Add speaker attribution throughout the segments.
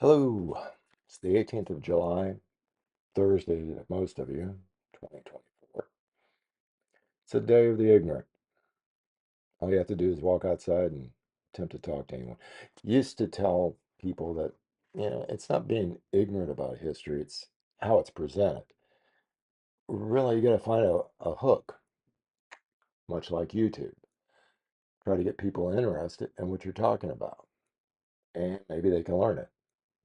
Speaker 1: Hello, it's the 18th of July, Thursday to most of you, 2024. It's a day of the ignorant. All you have to do is walk outside and attempt to talk to anyone. Used to tell people that, it's not being ignorant about history, it's how it's presented. Really, you got to find a hook, much like YouTube. Try to get people interested in what you're talking about, and maybe they can learn it.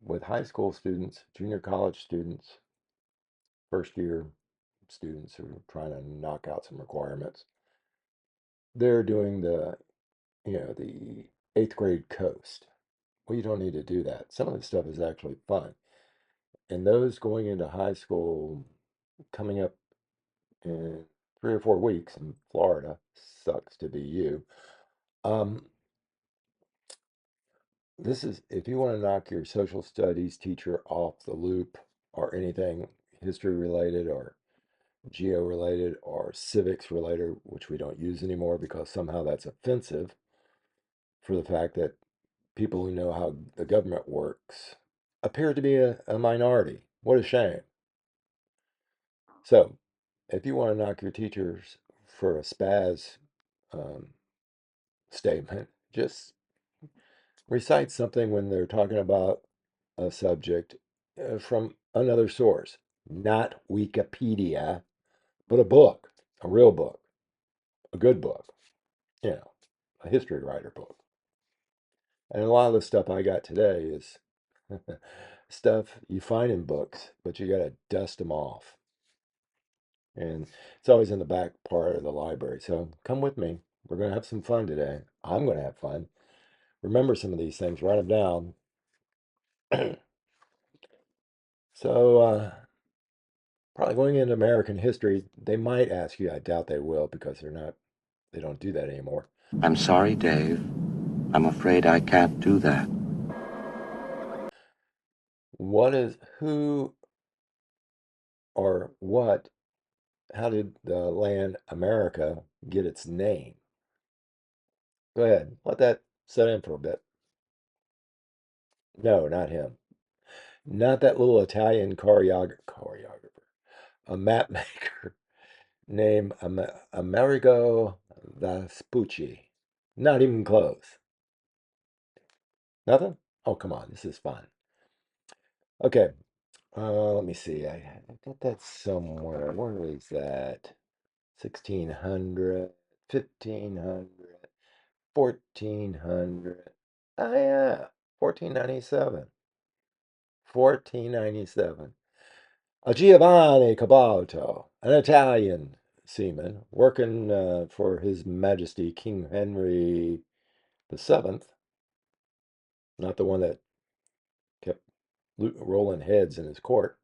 Speaker 1: With high school students, junior college students, first year students who are trying to knock out some requirements. They're doing the eighth grade coast. Well, you don't need to do that. Some of the stuff is actually fun. And those going into high school coming up in 3 or 4 weeks in Florida, sucks to be you. Um, this is if you want to knock your social studies teacher off the loop or anything history related or geo related or civics related, which we don't use anymore because somehow that's offensive for the fact that people who know how the government works appear to be a minority. What a shame. So, if you want to knock your teachers for a spaz um, statement, just recite something when they're talking about a subject from another source, not Wikipedia, but a book, a real book, a good book, you know, a history writer book. And a lot of the stuff I got today is stuff you find in books, but you got to dust them off. And it's always in the back part of the library. So come with me. We're going to have some fun today. I'm going to have fun. Remember some of these things, write them down. So, probably going into American history, they might ask you. I doubt they will because they don't do that anymore.
Speaker 2: I'm sorry, Dave. I'm afraid I can't do that.
Speaker 1: Who or what, how did the land America get its name? Go ahead. Let that set in for a bit. No, not him. Not that little Italian choreographer, a map maker named Amerigo Vespucci. Not even close. Nothing? Oh, come on. This is fun. Okay. Let me see. I got that somewhere. Where is that? 1600, 1500, 1400. Oh, yeah. 1497. 1497. Giovanni Cabalto, an Italian seaman working for His Majesty King Henry VII, not the one that kept rolling heads in his court,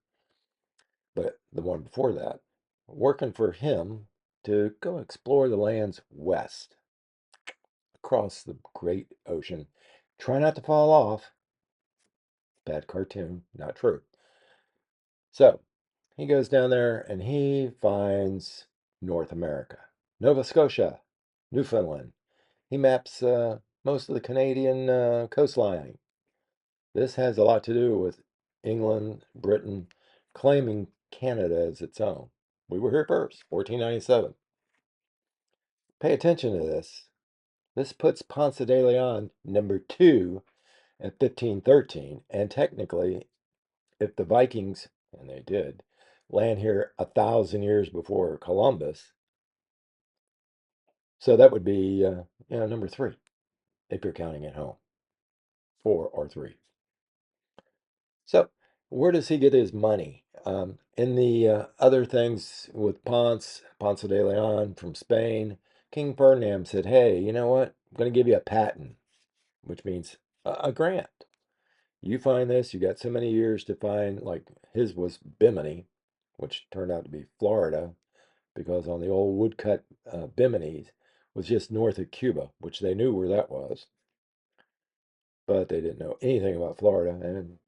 Speaker 1: but the one before that, working for him to go explore the lands west across the great ocean. Try not to fall off. Bad cartoon, not true. So he goes down there and he finds North America, Nova Scotia, Newfoundland. He maps most of the Canadian coastline. This has a lot to do with England, Britain claiming Canada as its own. We were here first, 1497. Pay attention to this. This puts Ponce de Leon number two at 1513. And technically, if the Vikings, and they did, land here 1,000 years before Columbus, so that would be number three if you're counting at home, four or three. So where does he get his money? In the other things with Ponce de Leon from Spain, King Ferdinand said, "Hey, you know what? I'm going to give you a patent, which means a grant. You find this, you got so many years to find, like his was Bimini, which turned out to be Florida, because on the old woodcut Bimini was just north of Cuba, which they knew where that was, but they didn't know anything about Florida and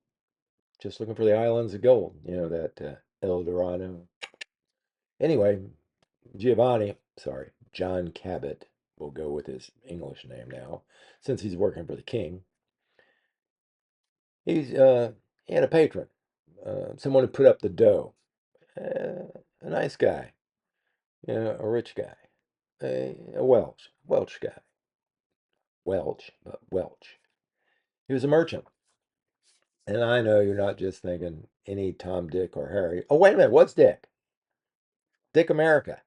Speaker 1: just looking for the islands of gold, that El Dorado. Anyway, John Cabot, will go with his English name now, since he's working for the king. He had a patron, someone who put up the dough, a nice guy, a rich guy, a Welsh guy, but Welch. He was a merchant. And I know you're not just thinking any Tom, Dick, or Harry. Oh, wait a minute. What's Dick? Dick America.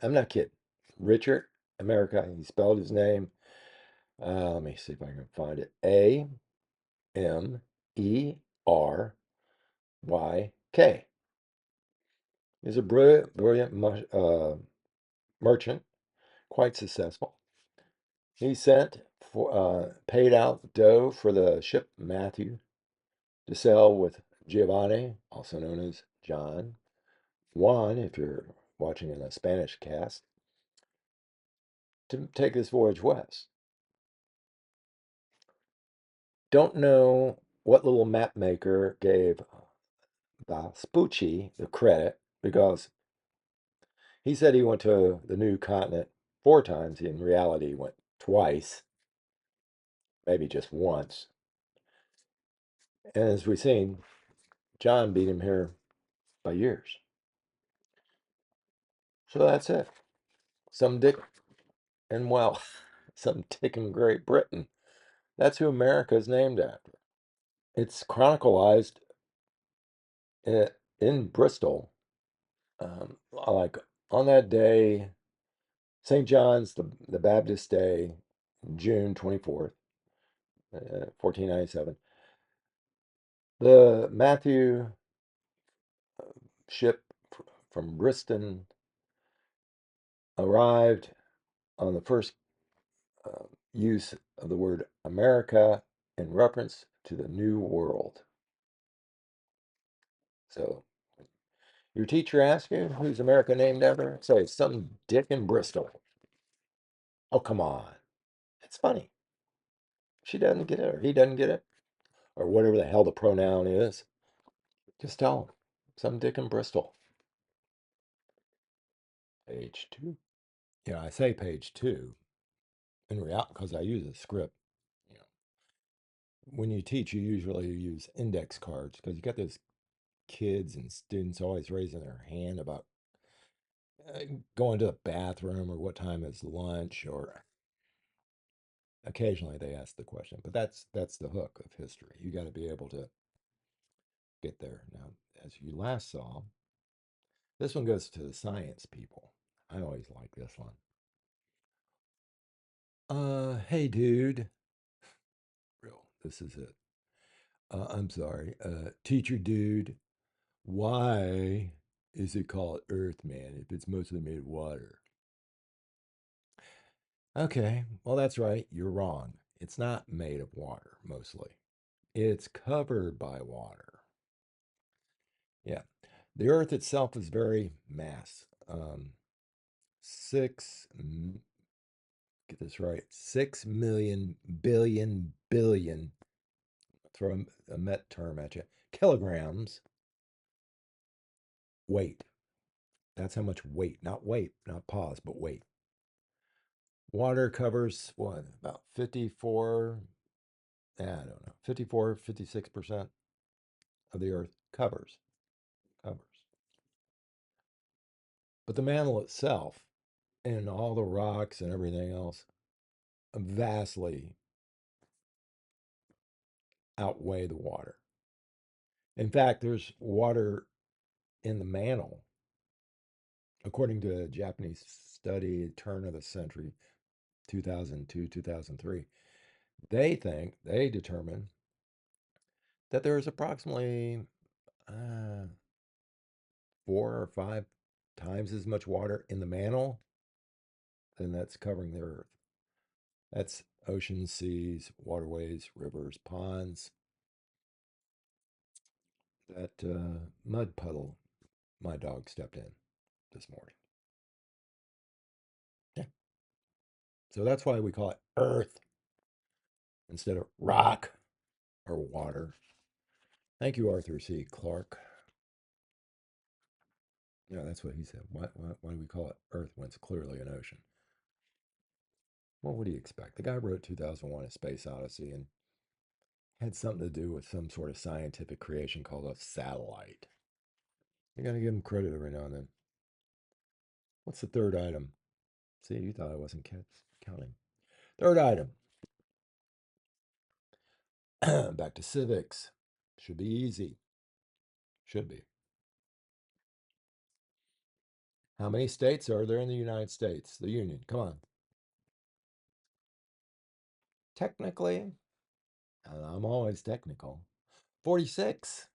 Speaker 1: I'm not kidding. Richard America. He spelled his name. Let me see if I can find it. AmerYk. He's a brilliant merchant, quite successful. He paid out dough for the ship Matthew to sell with Giovanni, also known as John, Juan, if you're watching in a Spanish cast, to take this voyage west. Don't know what little map maker gave Vespucci the credit because he said he went to the new continent 4 times. In reality, he went twice, maybe just once. And as we've seen, John beat him here by years. So that's it. Some dick and well, some dick in Great Britain. That's who America is named after. It's chronicalized in Bristol, like on that day, St. John's the Baptist Day, June 24th, 1497. The Matthew ship from Bristol arrived on the first use of the word America in reference to the New World. So your teacher asks you, who's America named after? Say, some dick in Bristol. Oh, come on. It's funny. She doesn't get it, or he doesn't get it, or whatever the hell the pronoun is. Just tell them. Some dick in Bristol. Page 2. Yeah, I say page 2 in reality because I use a script. You know, when you teach, you usually use index cards because you got those kids and students always raising their hand about uh, going to the bathroom or what time is lunch, or occasionally they ask the question. But that's the hook of history. You got to be able to get there. Now, as you last saw, this one goes to the science people. I always like this one. Hey, dude. Real, this is it. I'm sorry. Teacher, dude. Why is it called Earth, man, if it's mostly made of water? Okay, well, that's right. You're wrong. It's not made of water, mostly. It's covered by water. Yeah. The Earth itself is very mass. Six, get this right, 6 million billion, throw a met term at you, kilograms weight. That's how much weight, not pause, but weight. Water covers what, about 54, I don't know, 54, 56% of the earth covers. But the mantle itself and all the rocks and everything else vastly outweigh the water. In fact, there's water in the mantle. According to a Japanese study, turn of the century, 2002, 2003, they determine that there is approximately 4 or 5 times as much water in the mantle than that's covering the earth. That's oceans, seas, waterways, rivers, ponds. That mud puddle my dog stepped in this morning. Yeah. So that's why we call it earth instead of rock or water. Thank you, Arthur C. Clarke. Yeah, that's what he said. Why do we call it earth when it's clearly an ocean? Well, what do you expect? The guy wrote 2001 A Space Odyssey, and Had something to do with some sort of scientific creation called a satellite. You got to give them credit every now and then. What's the third item? See, you thought I wasn't counting. Third item. Back to civics. Should be easy. Should be. How many states are there in the United States? The Union. Come on. Technically, and I'm always technical, 46.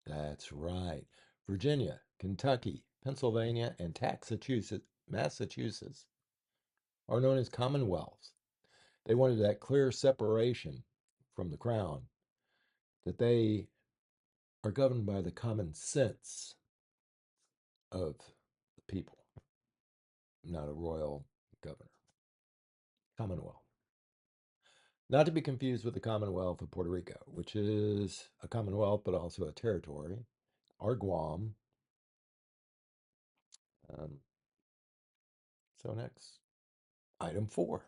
Speaker 1: That's right. Virginia, Kentucky, Pennsylvania, and Massachusetts are known as commonwealths. They wanted that clear separation from the crown, that they are governed by the common sense of the people, not a royal governor. Commonwealth. Not to be confused with the Commonwealth of Puerto Rico, which is a commonwealth but also a territory, or Guam. Um, so next, item 4.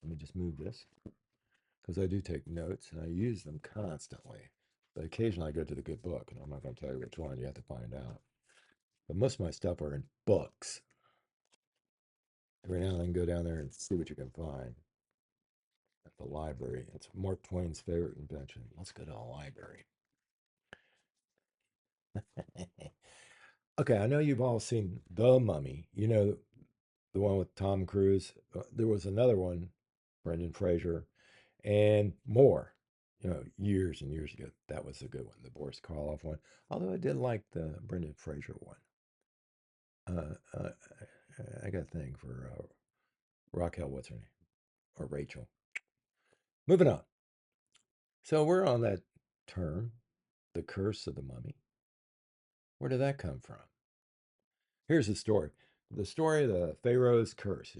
Speaker 1: Let me just move this because I do take notes and I use them constantly. But occasionally I go to the good book, and I'm not going to tell you which one. You have to find out. But most of my stuff are in books. Every now and then go down there and see what you can find at the library. It's Mark Twain's favorite invention. Let's go to a library. Okay, I know you've all seen The Mummy. You know, the one with Tom Cruise. There was another one, Brendan Fraser, and more, years and years ago. That was a good one, the Boris Karloff one. Although I did like the Brendan Fraser one. I got a thing for Raquel, what's her name? Or Rachel. Moving on. So we're on that term, the curse of the mummy. Where did that come from? Here's the story. The story of the Pharaoh's curse.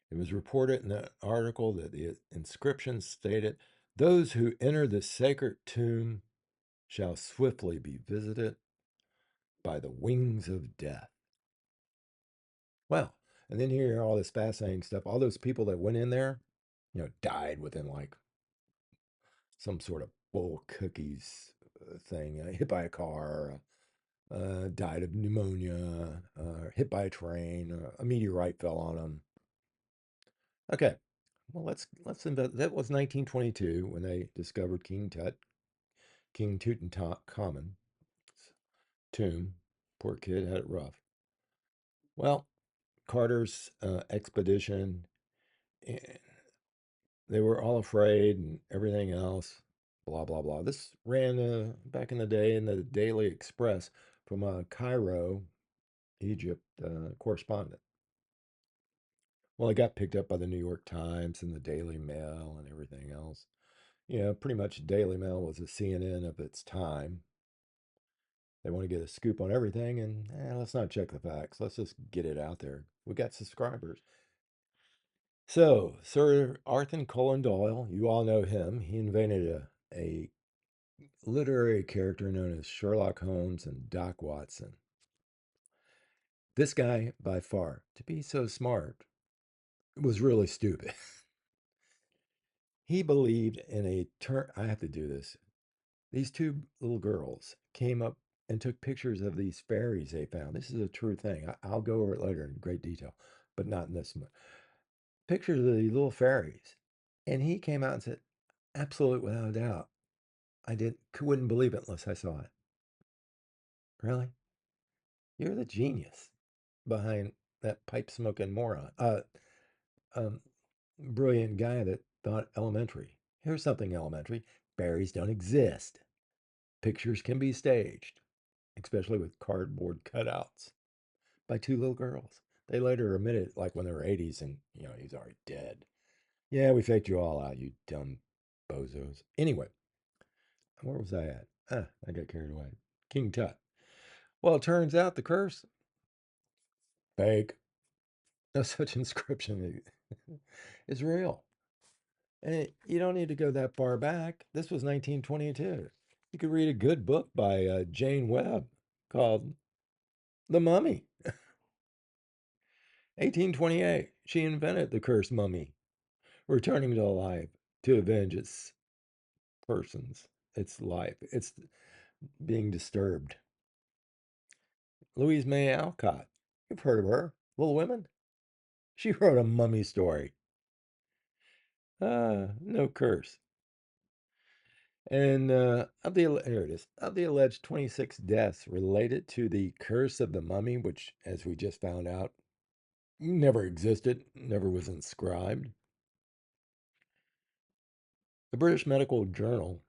Speaker 1: It was reported in the article that the inscription stated, "Those who enter the sacred tomb shall swiftly be visited by the wings of death." Well, and then you hear all this fascinating stuff. All those people that went in there, died within like some sort of bull cookies thing, hit by a car, died of pneumonia, hit by a train, a meteorite fell on them. Okay, well let's invest. That was 1922 when they discovered King Tutankhamun's tomb. Poor kid had it rough. Well, Carter's expedition, eh, they were all afraid and everything else. Blah blah blah. This ran back in the day in the Daily Express from a Cairo, Egypt correspondent. Well, it got picked up by the New York Times and the Daily Mail and everything else. Pretty much Daily Mail was a CNN of its time. They want to get a scoop on everything, and let's not check the facts. Let's just get it out there. We got subscribers. So, Sir Arthur Conan Doyle, you all know him. He invented a literary character known as Sherlock Holmes and Doc Watson. This guy, by far, to be so smart, was really stupid. He believed in a turn. I have to do this. These two little girls came up and took pictures of these fairies they found. This is a true thing. I'll go over it later in great detail, but not in this one. Pictures of these little fairies. And he came out and said, absolute without a doubt. Wouldn't believe it unless I saw it. Really? You're the genius behind that pipe smoking moron. Um, Brilliant guy that thought elementary. Here's something elementary. Fairies don't exist. Pictures can be staged, especially with cardboard cutouts by two little girls. They later admitted, like when they were 80s, and he's already dead. Yeah, we faked you all out, you dumb bozos. Anyway, where was I at? I got carried away. King Tut. Well, it turns out the curse, fake. No such inscription is real. And you don't need to go that far back. This was 1922. You could read a good book by Jane Webb called The Mummy. 1828. She invented the cursed mummy returning to life to avenge its persons, its life. It's being disturbed. Louise May Alcott. You've heard of her. Little Women. She wrote a mummy story. No curse. And here it is. Of the alleged 26 deaths related to the curse of the mummy, which, as we just found out, never existed, never was inscribed. The British Medical Journal.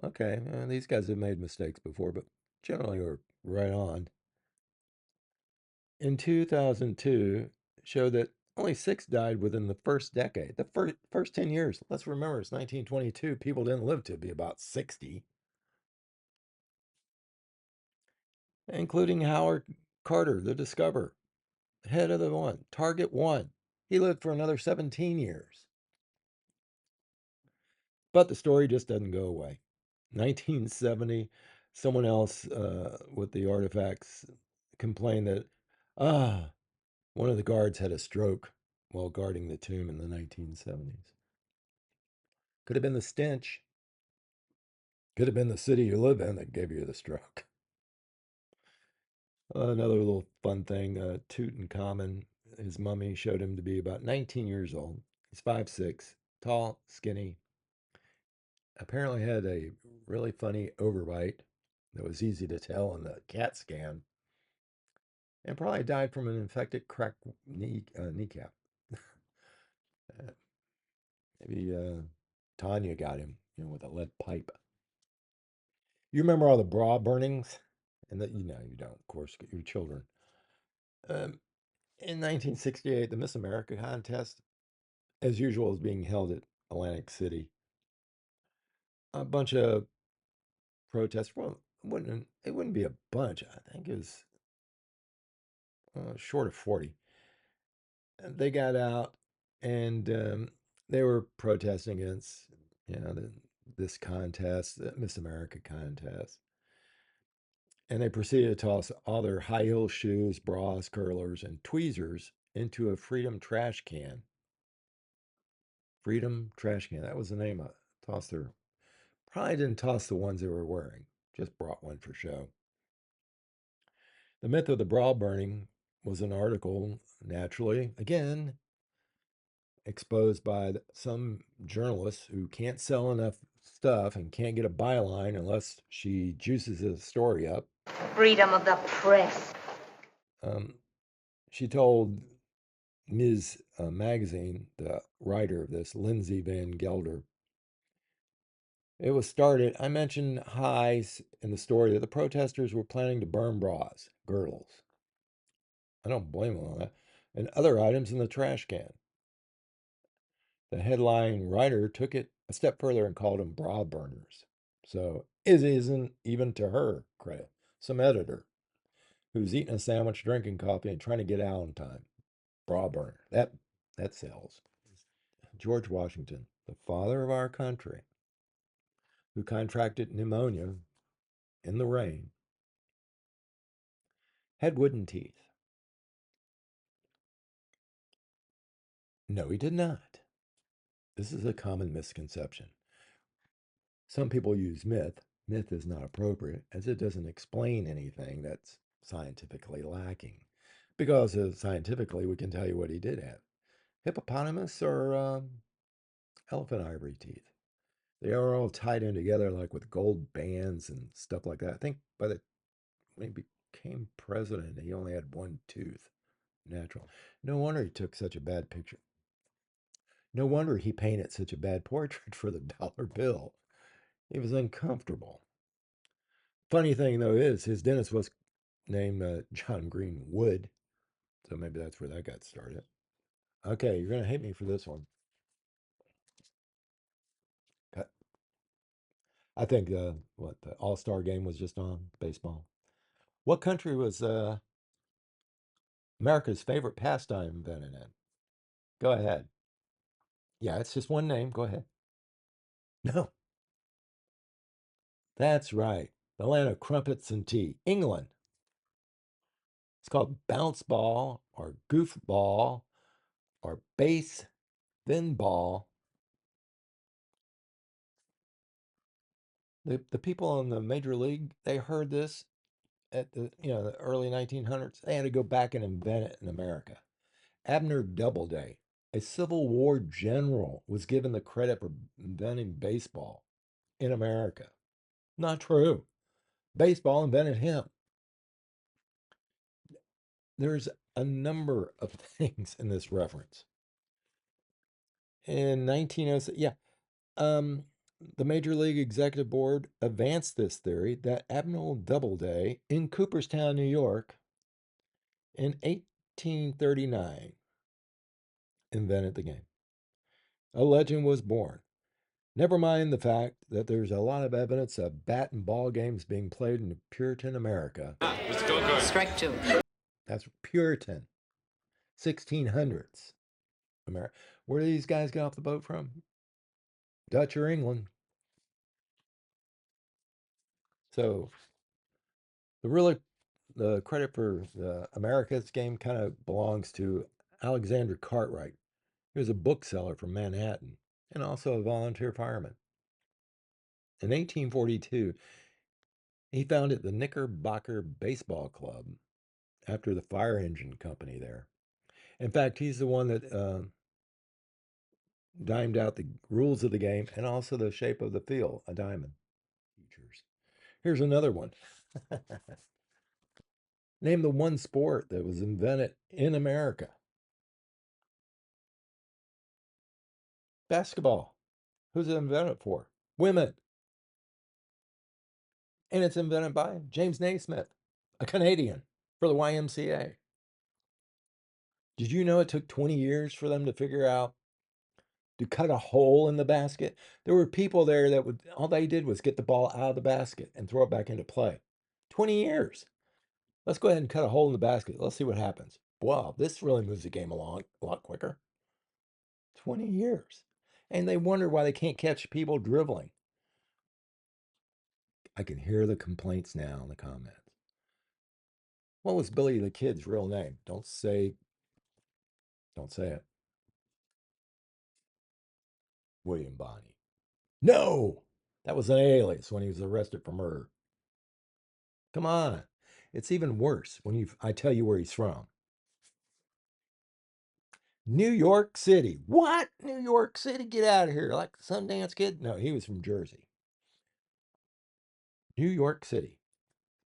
Speaker 1: Okay, these guys have made mistakes before, but generally are right on. In 2002, showed that only 6 died within the first decade. The first 10 years. Let's remember, it's 1922. People didn't live to be about 60, including Howard Carter, the discoverer, head of the one, Target One. He lived for another 17 years. But the story just doesn't go away. 1970, someone else with the artifacts complained that, one of the guards had a stroke while guarding the tomb in the 1970s. Could have been the stench. Could have been the city you live in that gave you the stroke. Another little fun thing, Tutankhamun, his mummy showed him to be about 19 years old. He's 5'6", tall, skinny. Apparently had a really funny overbite that was easy to tell in the CAT scan. And probably died from an infected cracked kneecap. Maybe Tanya got him, with a lead pipe. You remember all the bra burnings? And that, you don't, of course, your children. In 1968, the Miss America contest, as usual, is being held at Atlantic City. A bunch of protests. Well, it wouldn't be a bunch. I think it was short of 40. They got out and they were protesting against, this contest, the Miss America contest. And they proceeded to toss all their high heel shoes, bras, curlers, and tweezers into a Freedom trash can. Freedom trash can. That was the name of it. Toss their. Probably didn't toss the ones they were wearing. Just brought one for show. The myth of the bra burning was an article, naturally, again, exposed by some journalists who can't sell enough stuff and can't get a byline unless she juices the story up.
Speaker 3: Freedom of the press.
Speaker 1: She told Ms. Magazine, the writer of this, Lindsay Van Gelder, it was started, I mentioned highs in the story that the protesters were planning to burn bras, girdles. I don't blame them on that. And other items in the trash can. The headline writer took it a step further and called them bra burners. So it isn't even to her credit. Some editor who's eating a sandwich, drinking coffee, and trying to get out on time. Bra burner. That sells. George Washington, the father of our country, who contracted pneumonia in the rain, had wooden teeth. No, he did not. This is a common misconception. Some people use myth. Myth is not appropriate as it doesn't explain anything that's scientifically lacking. Because scientifically, we can tell you what he did have: hippopotamus or elephant ivory teeth. They are all tied in together like with gold bands and stuff like that. I think when he became president, he only had one tooth, natural. No wonder he took such a bad picture. No wonder he painted such a bad portrait for the dollar bill. It was uncomfortable. Funny thing though is his dentist was named John Green Wood, so maybe that's where that got started. Okay, you're gonna hate me for this one. I think what the All-Star game was just on baseball. What country was America's favorite pastime invented in? Go ahead. Yeah, it's just one name. Go ahead. No, that's right. The land of crumpets and tea, England. It's called bounce ball or goofball or base thin ball. The people in the major league, they heard this at the early 1900s. They had to go back and invent it in America. Abner Doubleday, a Civil War general, was given the credit for inventing baseball in America. Not true. Baseball invented him. There's a number of things in this reference. In 1906, the Major League Executive Board advanced this theory that Admiral Doubleday in Cooperstown, New York, in 1839, invented the game. A legend was born. Never mind the fact that there's a lot of evidence of bat and ball games being played in Puritan America.
Speaker 4: Strike two.
Speaker 1: That's Puritan, 1600s America. Where do these guys get off the boat from? Dutch or England? So the credit for the America's game kind of belongs to Alexander Cartwright. He was a bookseller from Manhattan and also a volunteer fireman. In 1842, he founded the Knickerbocker Baseball Club after the fire engine company there. In fact, he's the one that dimed out the rules of the game and also the shape of the field, a diamond. Features. Here's another one. Name the one sport that was invented in America. Basketball. Who's it invented for? Women. And it's invented by James Naismith, a Canadian, for the YMCA. Did you know it took 20 years for them to figure out to cut a hole in the basket? There were people there that all they did was get the ball out of the basket and throw it back into play. 20 years. Let's go ahead and cut a hole in the basket. Let's see what happens. Wow, this really moves the game along a lot quicker. 20 years. And they wonder why they can't catch people dribbling. I can hear the complaints now in the comments. What was Billy the Kid's real name? Don't say it. William Bonney. No! That was an alias when he was arrested for murder. Come on. It's even worse when I tell you where he's from. New York City. What? New York City? Get out of here. Like the Sundance Kid? No, he was from Jersey. New York City.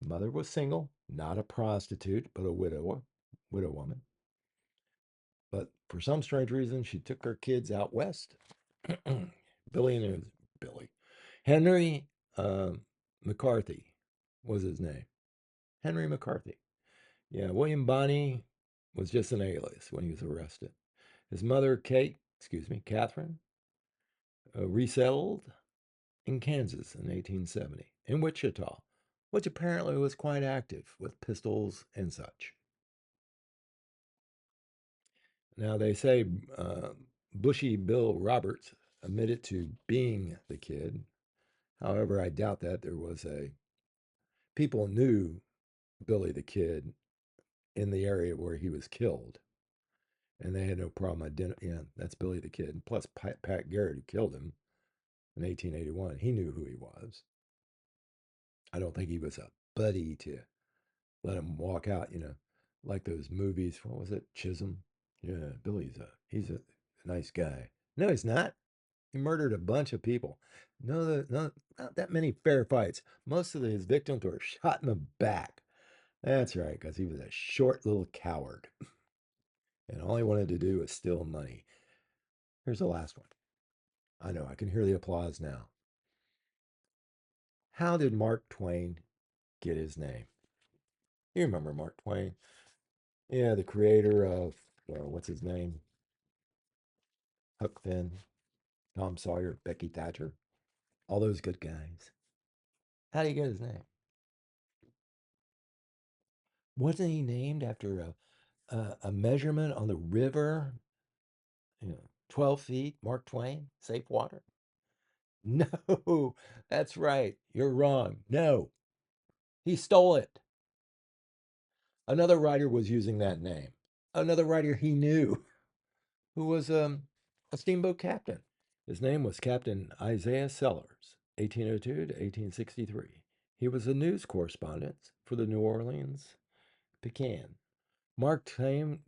Speaker 1: Mother was single, not a prostitute, but a widow woman. But for some strange reason, she took her kids out west. Billy. Henry McCarthy was his name. Henry McCarthy. Yeah, William Bonney was just an alias when he was arrested. His mother, Catherine, resettled in Kansas in 1870, in Wichita, which apparently was quite active with pistols and such. Now, they say Bushy Bill Roberts admitted to being the kid. However, I doubt that. People knew Billy the Kid in the area where he was killed, and they had no problem identifying. Yeah, that's Billy the Kid. Plus, Pat Garrett, who killed him in 1881, he knew who he was. I don't think he was a buddy to let him walk out, like those movies. What was it? Chisholm. Yeah, he's a nice guy. No, he's not. He murdered a bunch of people. No, not that many fair fights. Most of his victims were shot in the back. That's right, because he was a short little coward. And all he wanted to do was steal money. Here's the last one. I know, I can hear the applause now. How did Mark Twain get his name? You remember Mark Twain? Yeah, the creator of, what's his name? Huck Finn, Tom Sawyer, Becky Thatcher, all those good guys. How did he get his name? Wasn't he named after a measurement on the river? 12 feet, Mark Twain, safe water? No, that's right. You're wrong. No, he stole it. Another writer was using that name. Another writer he knew who was a steamboat captain. His name was Captain Isaiah Sellers, 1802 to 1863. He was a news correspondent for the New Orleans Pecan. Mark Twain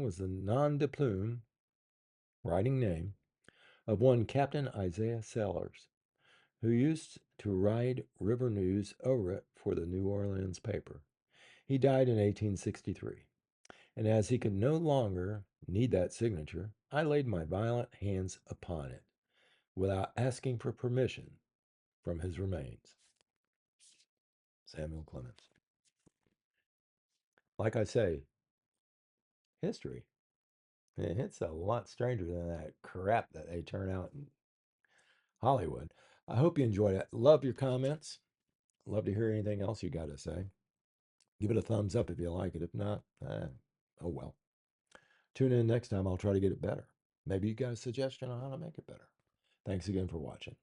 Speaker 1: was the nom de plume, writing name, of one Captain Isaiah Sellers, who used to ride river news over it for the New Orleans paper. He died in 1863, and as he could no longer need that signature, I laid my violent hands upon it without asking for permission from his remains. Samuel Clemens. Like I say, history. It's a lot stranger than that crap that they turn out in Hollywood. I hope you enjoyed it. Love your comments. Love to hear anything else you got to say. Give it a thumbs up if you like it. If not, oh well. Tune in next time. I'll try to get it better. Maybe you got a suggestion on how to make it better. Thanks again for watching.